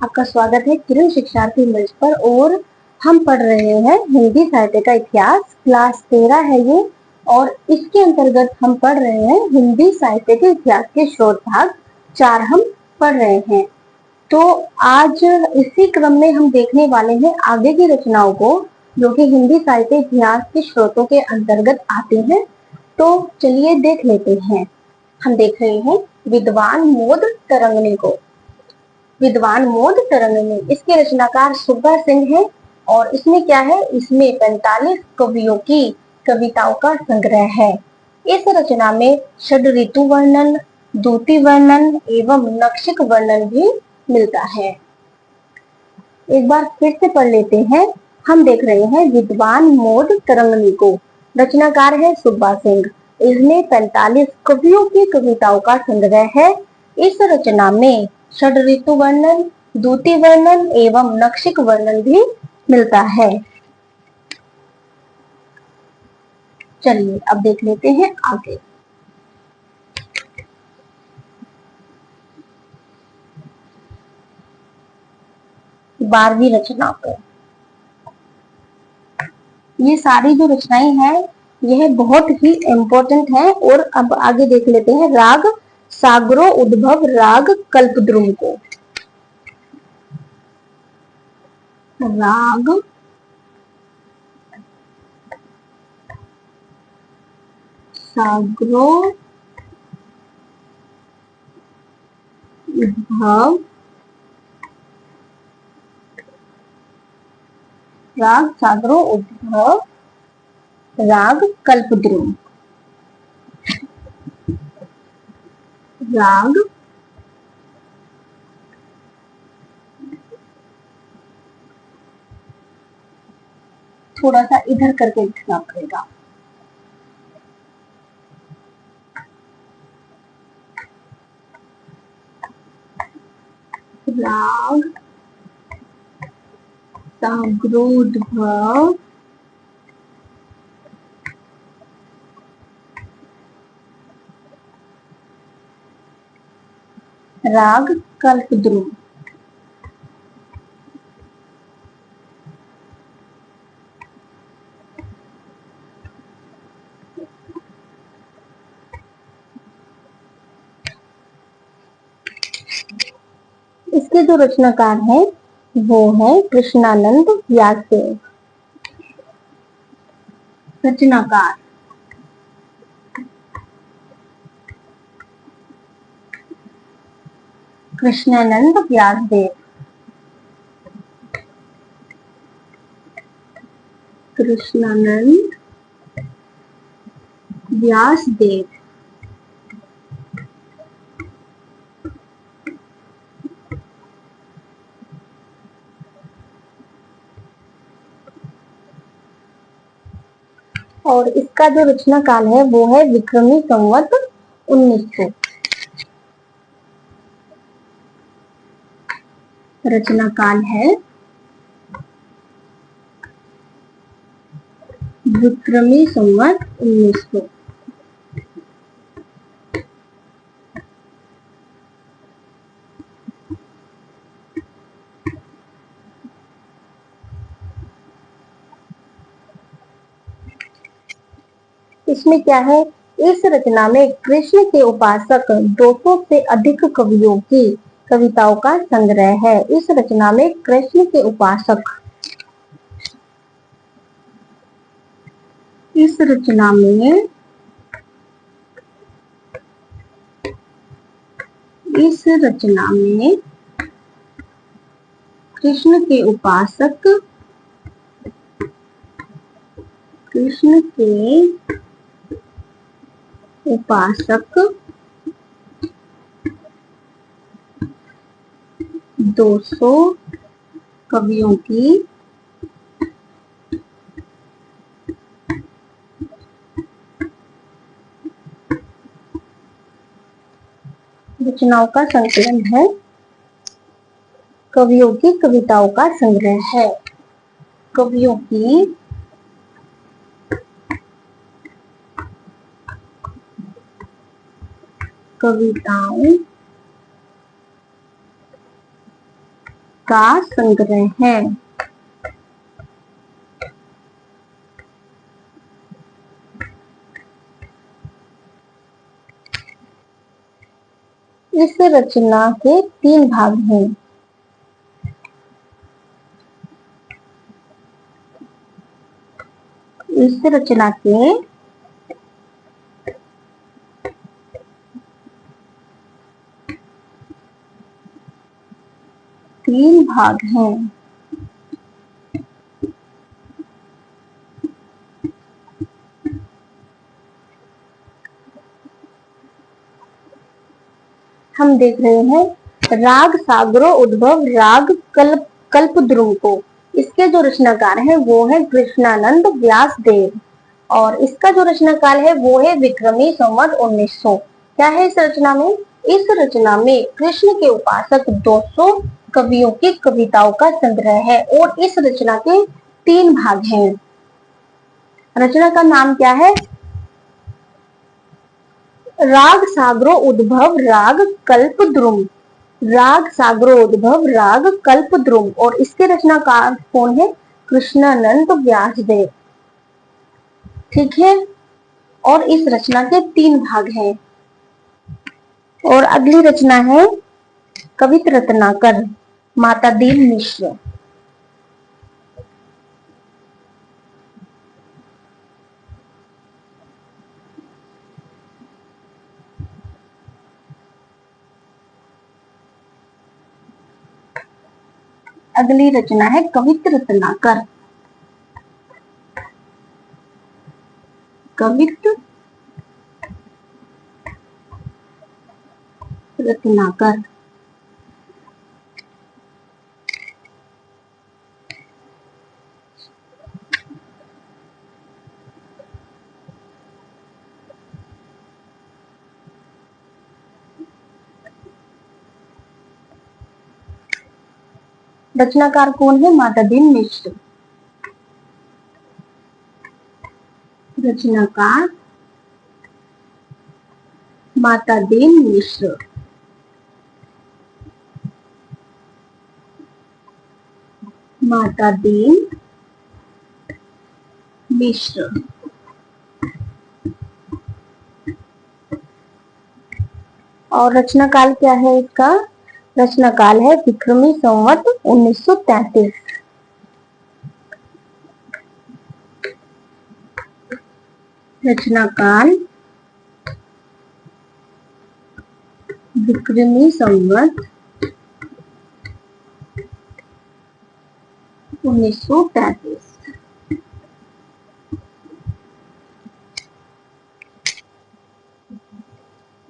आपका स्वागत है किरण शिक्षार्थी मंच पर। और हम पढ़ रहे हैं हिंदी साहित्य का इतिहास। क्लास 13 है ये, और इसके अंतर्गत हम पढ़ रहे हैं हिंदी साहित्य के इतिहास के स्रोत भाग 4 हम पढ़ रहे हैं। तो आज इसी क्रम में हम देखने वाले हैं आगे की रचनाओं को, जो कि हिंदी साहित्य इतिहास के स्रोतों के अंतर्गत आते हैं। तो चलिए देख लेते हैं। हम देख रहे हैं विद्वान मोद तरंगनी को। विद्वान मोद तरंगनी, इसके रचनाकार सुब्बा सिंह है। और इसमें क्या है, इसमें 45 कवियों की कविताओं का संग्रह है। इस रचना में षड ऋतु वर्णन, दूती वर्णन एवं नक्षिक वर्णन भी मिलता है। एक बार फिर से पढ़ लेते हैं। हम देख रहे हैं विद्वान मोद तरंगनी को, रचनाकार है सुब्बा सिंह। इसमें 45 कवियों की कविताओं का संग्रह है। इस रचना में षड ऋतु वर्णन, दूती वर्णन एवं नक्षिक वर्णन भी मिलता है। चलिए अब देख लेते हैं आगे। 12वीं रचना को। ये सारी जो रचनाएं हैं यह बहुत ही इम्पोर्टेंट है। और अब आगे देख लेते हैं राग सागरो उद्भव राग कल्पद्रुम को। राग सागरो उद्भव राग सागरो उद्भव राग कल्पद्रुम। राग थोड़ा सा इधर करके लिखना पड़ेगा। राग सागरोद्भव राग कल्पद्रुम। इसके जो रचनाकार हैं वो है कृष्णानंद व्यासदेव। रचनाकार कृष्णानंद व्यासदेव। कृष्णानंद व्यासदेव और इसका जो रचना काल है वो है विक्रमी संवत 1900। रचना काल है विक्रमी संवत 1900। इसमें क्या है, इस रचना में कृष्ण के उपासक 200 से अधिक कवियों की कविताओं का संग्रह है। इस रचना में कृष्ण के उपासक, इस रचना में कृष्ण के उपासक, कृष्ण के उपासक 200 कवियों की रचनाओं का संकलन है, कवियों की कविताओं का संग्रह है। कवियों की कविताओं का संग्रह है। इस रचना के 3 भाग हैं। इस रचना के 3 भाग हैं। हम देख रहे हैं राग सागरो उद्भव राग कल्पद्रुम को। इसके जो रचनाकार है वो है कृष्णानंद व्यासदेव और इसका जो रचनाकाल है वो है विक्रमी संवत 1900। क्या है इस रचना में? इस रचना में कृष्ण के उपासक 200 कवियों की कविताओं का संग्रह है और इस रचना के 3 भाग हैं। रचना का नाम क्या है? राग सागरो उद्भव राग कल्पद्रुम। राग सागरो उद्भव राग कल्पद्रुम और इसके रचनाकार कौन है? कृष्णानंद व्यासदेव। ठीक है, और इस रचना के 3 भाग हैं। और अगली रचना है कवित रत्नाकर माता दीन मिश्र। अगली रचना है कवित रत्नाकर। कवित रत्नाकर रचनाकार कौन है? माता दीन मिश्र। रचनाकार माता दीन मिश्र। माता दीन मिश्र। और रचनाकाल क्या है इसका? रचनाकाल है विक्रमी संवत 1933। रचनाकाल विक्रमी संवत 1933।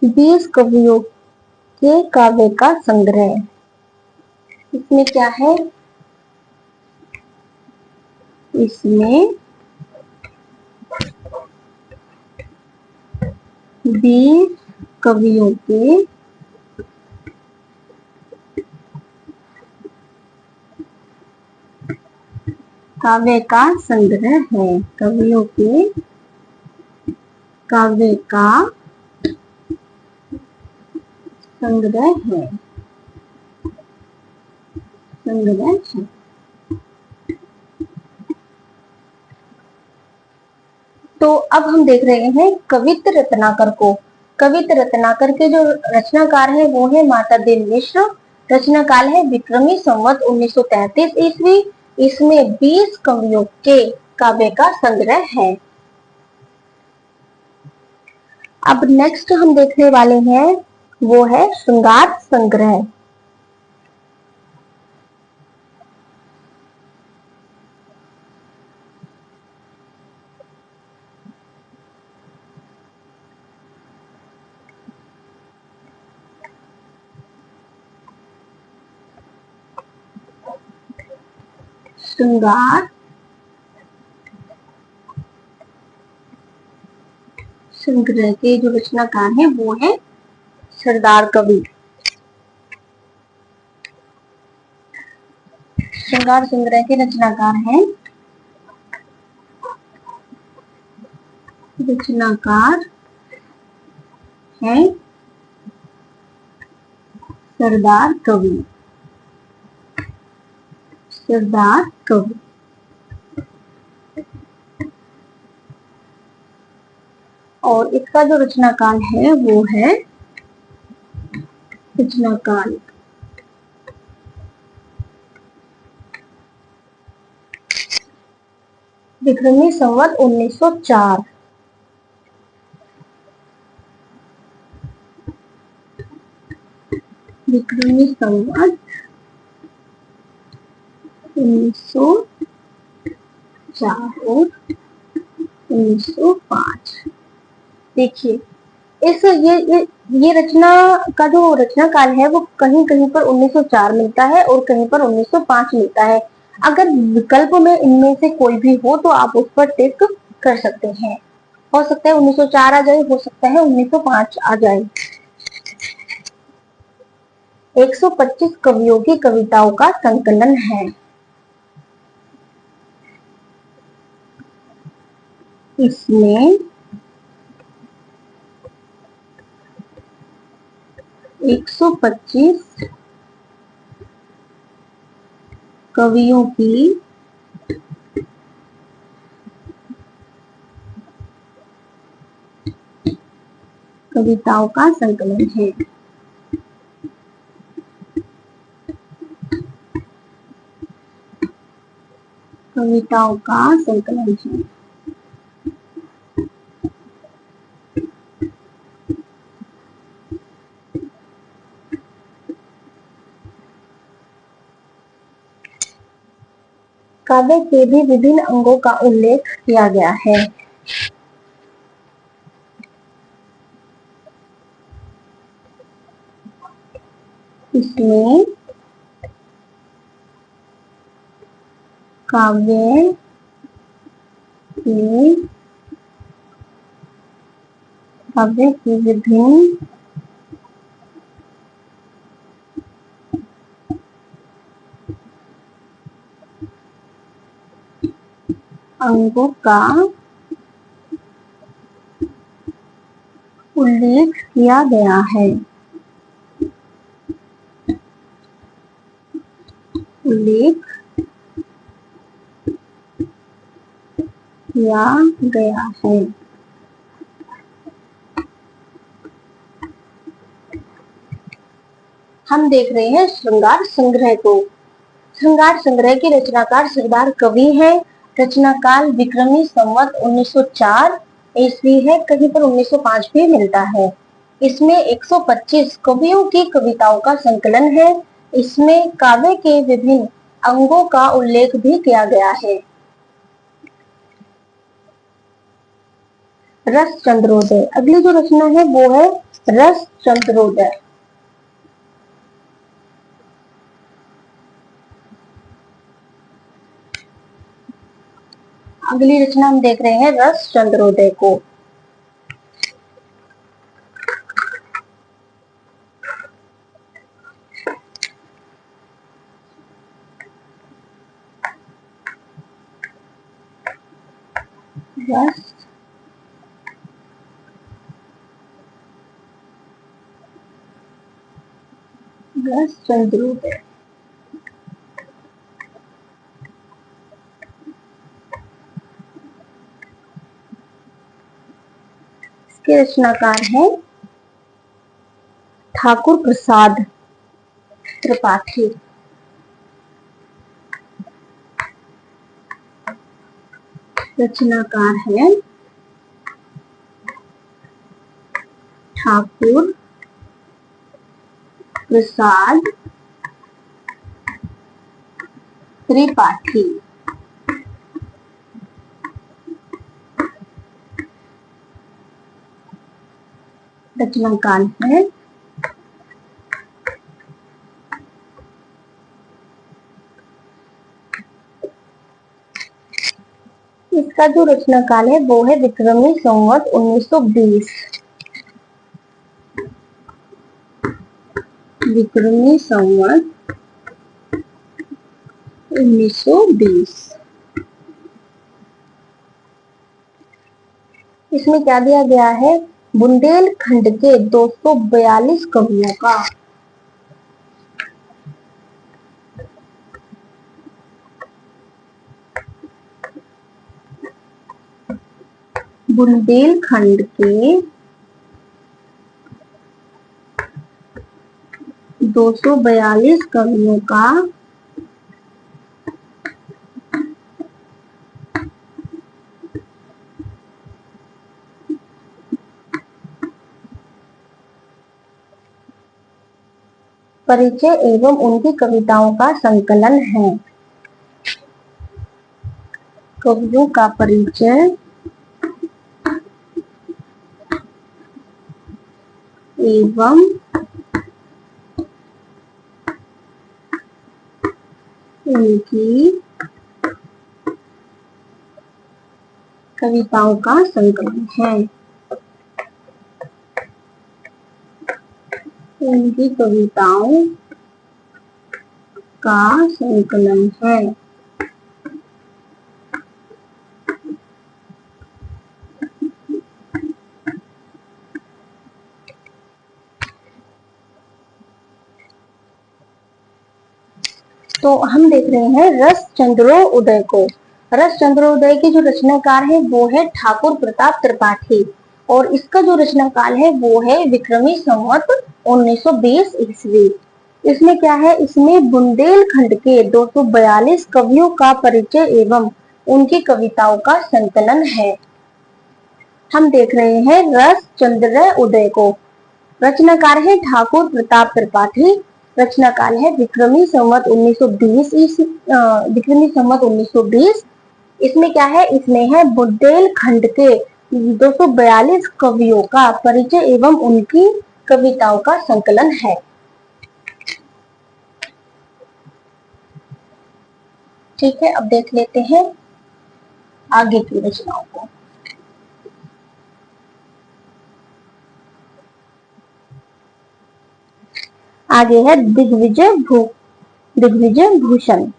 20 कवियों के काव्य का संग्रह। इसमें क्या है? इसमें 20 कवियों के काव्य का संग्रह है। कवियों के काव्य का संग्रह है। संग्रह है। तो अब हम देख रहे हैं कवित रत्नाकर को। कवित रत्नाकर के जो रचनाकार है वो है माता दीन मिश्र। रचनाकाल है विक्रमी संवत 1933 ईस्वी। इसमें 20 कवियों के काव्य का संग्रह है। अब नेक्स्ट हम देखने वाले हैं वो है श्रृंगार संग्रह। श्रृंगार संग्रह के जो रचनाकार है वो है सरदार कवि। श्रृंगार संग्रह के रचनाकार हैं सरदार कवि। सरदार कवि। और इसका जो रचना काल है वो है रचना काल विक्रमी संवत 1904। विक्रमी संवत 1904 और 1905। देखिए इस ये रचना का जो रचना काल है वो कहीं कहीं पर 1904 मिलता है और कहीं पर 1905 मिलता है। अगर विकल्प में इनमें से कोई भी हो तो आप उस पर टिक कर सकते हैं। हो सकता है 1904 आ जाए, हो सकता है 1905 आ जाए। 125 कवियों की कविताओं का संकलन है। इसमें 125 कवियों की कविताओं का संकलन है। कविताओं का संकलन है। काव्य के भी विभिन्न अंगों का उल्लेख किया गया है। इसमें काव्य के विभिन्न अंगों का उल्लेख किया गया है। उल्लेख किया गया है। हम देख रहे हैं श्रृंगार संग्रह को। श्रृंगार संग्रह के रचनाकार सरदार कवि हैं। रचना काल विक्रमी संवत 1904 ईस्वी है, कहीं पर 1905 भी मिलता है। इसमें 125 कवियों की कविताओं का संकलन है। इसमें काव्य के विभिन्न अंगों का उल्लेख भी किया गया है। रस चंद्रोदय, अगली जो रचना है वो है रस चंद्रोदय। अगली रचना हम देख रहे हैं रस चंद्रोदय को। रस चंद्रोदय। इसके रचनाकार हैं ठाकुर प्रसाद त्रिपाठी। रचनाकार है ठाकुर प्रसाद त्रिपाठी। रचनाकार है इसका जो रचना काल है वो है विक्रमी संवत 1920। विक्रमी संवत 1920। इसमें क्या दिया गया है? बुंदेलखंड के 242 कवियों का बुंदेलखंड के 242 कवियों का परिचय एवं उनकी कविताओं का संकलन है। कवियों का परिचय एवं उनकी कविताओं का संकलन है। उनकी कविताओं का संकलन है। तो हम देख रहे हैं रसचंद्रोदय को। रसचंद्रोदय के जो रचनाकार है वो है ठाकुर प्रताप त्रिपाठी और इसका जो रचनाकाल है वो है विक्रमी संवत 1920 ईस्वी। इसमें क्या है, इसमें बुंदेलखंड के 242 कवियों का परिचय एवं उनकी कविताओं का संकलन है। हम देख रहे हैं रसचंद्रोदय को। रचनाकार है ठाकुर प्रताप त्रिपाठी, रचनाकाल है विक्रमी संवत 1920। इसमें क्या है, इसमें है बुंदेलखंड के 242 कवियों का परिचय एवं उनकी कविताओं का संकलन है। ठीक है, अब देख लेते हैं आगे की रचनाओं को। आगे है दिग्विजय भूषण।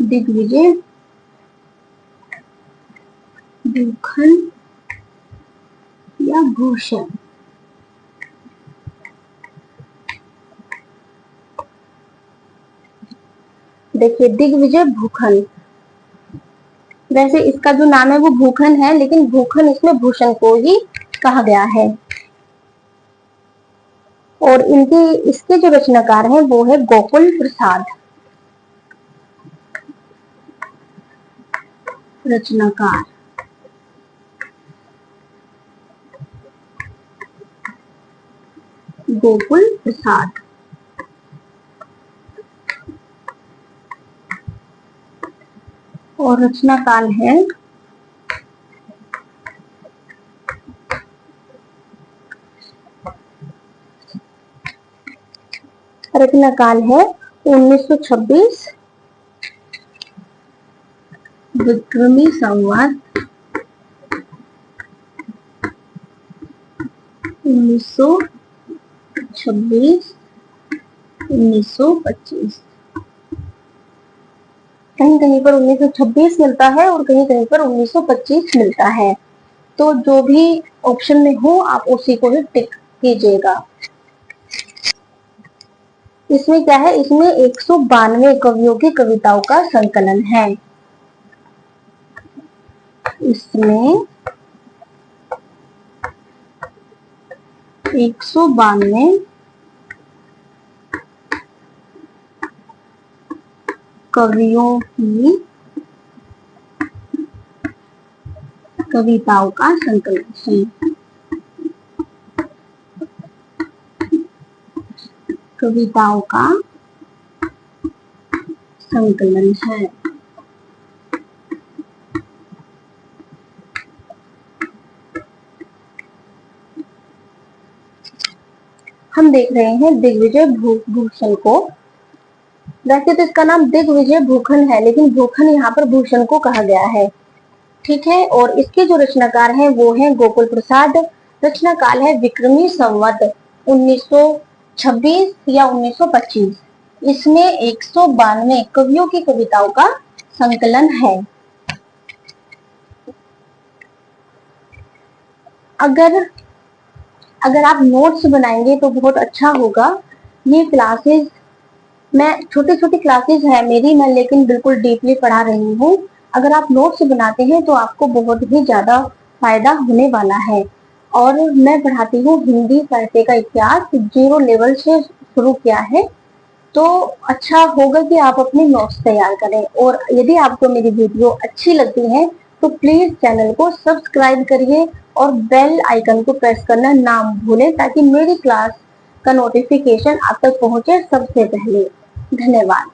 दिग्विजय भूषण या भूषण। देखिए दिग्विजय भूषण, वैसे इसका जो नाम है वो भूषण है, लेकिन भूषण इसमें भूषण को ही कहा गया है। और इसके जो रचनाकार हैं वो है गोकुल प्रसाद। रचनाकार गोकुल प्रसाद। और रचनाकाल है रचनाकाल है 1926 विक्रमी संवत 1926। कहीं कहीं पर 1926 मिलता है और कहीं कहीं पर 1925 मिलता है, तो जो भी ऑप्शन में हो आप उसी को ही टिक कीजिएगा। इसमें क्या है, इसमें 192 कवियों की कविताओं का संकलन है। इसमें 192 कवियों की कविताओं का संकलन है। कविताओं का संकलन है। हम देख रहे हैं दिग्विजय भूषण को। वैसे तो इसका नाम दिग्विजय भूषण है, लेकिन भूषण यहाँ पर भूषण को कहा गया है। ठीक है, और इसके जो रचनाकार हैं वो हैं गोकुल प्रसाद। रचनाकाल है विक्रमी संवत 1926 या 1925। इसमें 192 कवियों की कविताओं का संकलन है। अगर अगर आप नोट्स बनाएंगे तो बहुत अच्छा होगा। ये क्लासेस मैं छोटी छोटी क्लासेस है मेरी, मैं लेकिन बिल्कुल डीपली पढ़ा रही हूँ। अगर आप नोट्स बनाते हैं तो आपको बहुत ही ज्यादा फायदा होने वाला है। और मैं पढ़ाती हूँ हिंदी साहित्य का इतिहास, 0 लेवल से शुरू किया है। तो अच्छा होगा कि आप अपने नोट्स तैयार करें। और यदि आपको मेरी वीडियो अच्छी लगती है तो प्लीज चैनल को सब्सक्राइब करिए और बेल आइकन को प्रेस करना ना भूलें, ताकि मेरी क्लास का नोटिफिकेशन आप तक पहुंचे सबसे पहले। धन्यवाद।